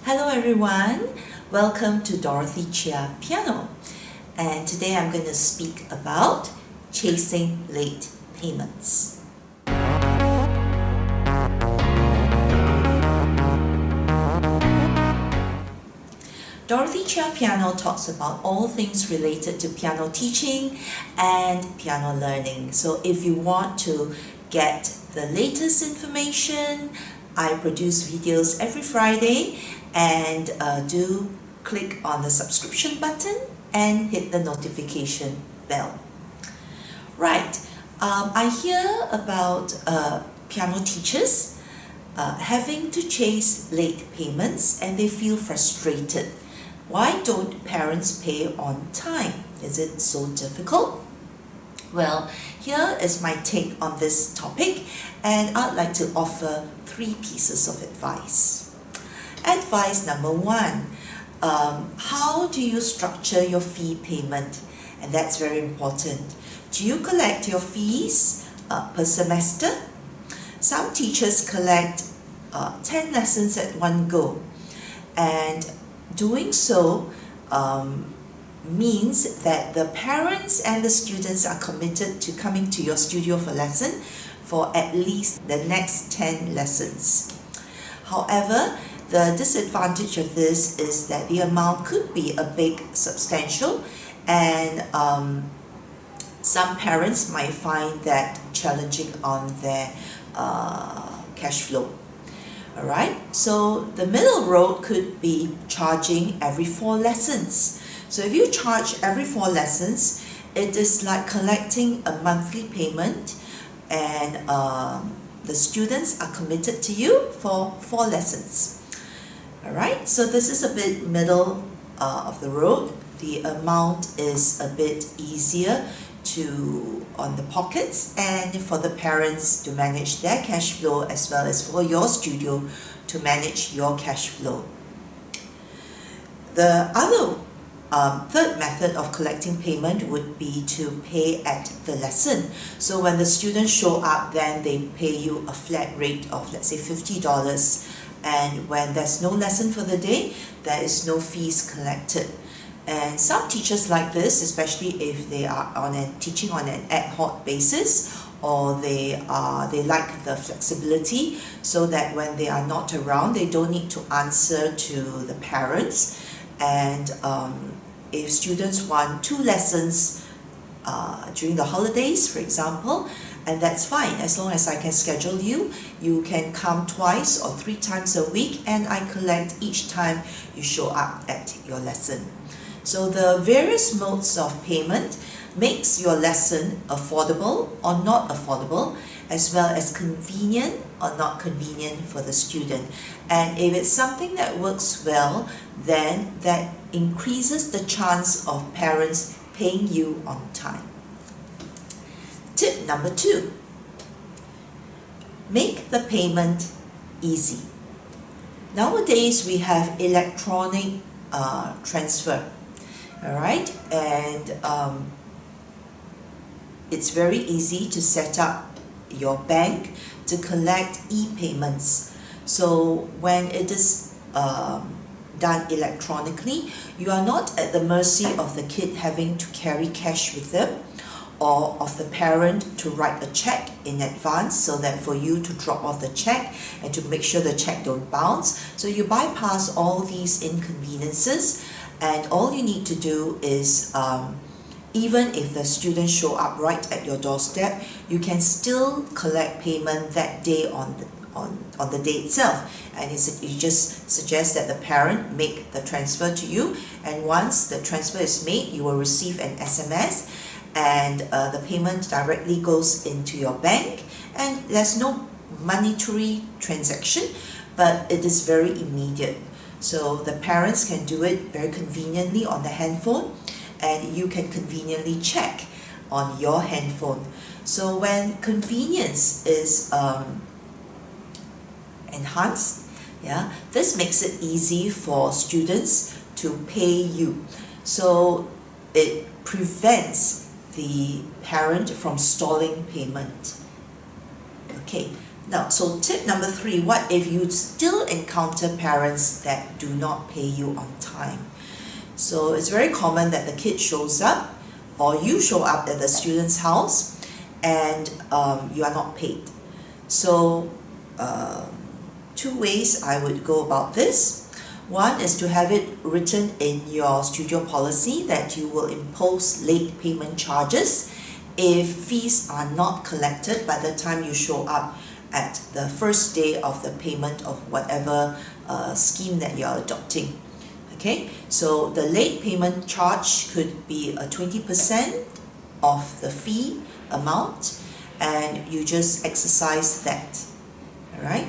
Hello everyone, welcome to Dorothy Chia Piano, and today I'm going to speak about chasing late payments. Dorothy Chia Piano talks about all things related to piano teaching and piano learning. So if you want to get the latest information, I produce videos every Friday, and do click on the subscription button and hit the notification bell. Right, I hear about piano teachers having to chase late payments and they feel frustrated. Why don't parents pay on time? Is it so difficult? Well, here is my take on this topic, and I'd like to offer 3 pieces of advice. Advice number 1, how do you structure your fee payment? And that's very important. Do you collect your fees per semester? Some teachers collect 10 lessons at one go, and doing so means that the parents and the students are committed to coming to your studio for lesson for at least the next 10 lessons. However, the disadvantage of this is that the amount could be a bit substantial, and some parents might find that challenging on their cash flow. Alright, so the middle road could be charging every 4 lessons. So if you charge every 4 lessons, it is like collecting a monthly payment, and the students are committed to you for 4 lessons. Alright, so this is a bit middle of the road. The amount is a bit easier on the pockets, and for the parents to manage their cash flow, as well as for your studio to manage your cash flow. The other third method of collecting payment would be to pay at the lesson. So when the students show up, then they pay you a flat rate of, let's say, $50, and when there's no lesson for the day, there is no fees collected. And some teachers like this, especially if they are teaching on an ad hoc basis, or they like the flexibility, so that when they are not around, they don't need to answer to the parents. And if students want 2 lessons during the holidays, for example, and that's fine, as long as I can schedule you. You can come 2 or 3 times a week, and I collect each time you show up at your lesson. So the various modes of payment makes your lesson affordable or not affordable, as well as convenient or not convenient for the student. And if it's something that works well, then that increases the chance of parents paying you on time. Tip number 2, make the payment easy. Nowadays we have electronic transfer. Alright, and it's very easy to set up your bank to collect e-payments. So when it is done electronically, you are not at the mercy of the kid having to carry cash with them, or of the parent to write a check in advance so that for you to drop off the check and to make sure the check don't bounce. So you bypass all these inconveniences, and all you need to do is even if the students show up right at your doorstep, you can still collect payment that day on the day itself. And you just suggest that the parent make the transfer to you, and once the transfer is made, you will receive an SMS, and the payment directly goes into your bank, and there's no monetary transaction, but it is very immediate. So the parents can do it very conveniently on the handphone, and you can conveniently check on your handphone. So when convenience is enhanced, this makes it easy for students to pay you. So it prevents the parent from stalling payment. Okay, Now, so tip number 3, what if you still encounter parents that do not pay you on time? So it's very common that the kid shows up or you show up at the student's house and you are not paid. So 2 ways I would go about this. One is to have it written in your studio policy that you will impose late payment charges if fees are not collected by the time you show up at the first day of the payment of whatever scheme that you are adopting. Okay, so the late payment charge could be a 20% of the fee amount, and you just exercise that. Alright.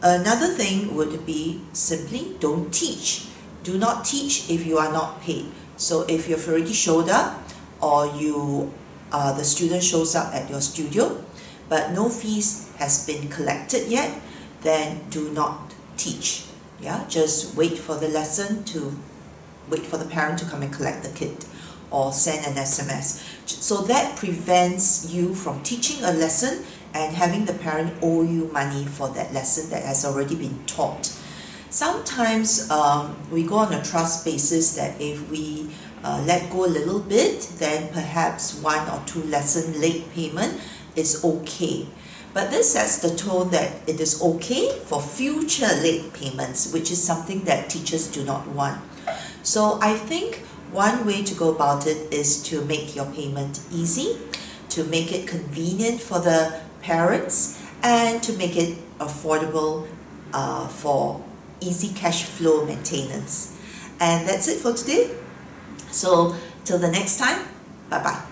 Another thing would be simply don't teach. Do not teach if you are not paid. So if you've already showed up or the student shows up at your studio but no fees has been collected yet, then do not teach. Yeah, just wait for the parent to come and collect the kid or send an SMS. So that prevents you from teaching a lesson and having the parent owe you money for that lesson that has already been taught. Sometimes we go on a trust basis that if we let go a little bit, then perhaps 1 or 2 lesson late payment is okay. But this sets the tone that it is okay for future late payments, which is something that teachers do not want. So I think one way to go about it is to make your payment easy, to make it convenient for the parents, and to make it affordable for easy cash flow maintenance. And that's it for today. So till the next time, bye bye.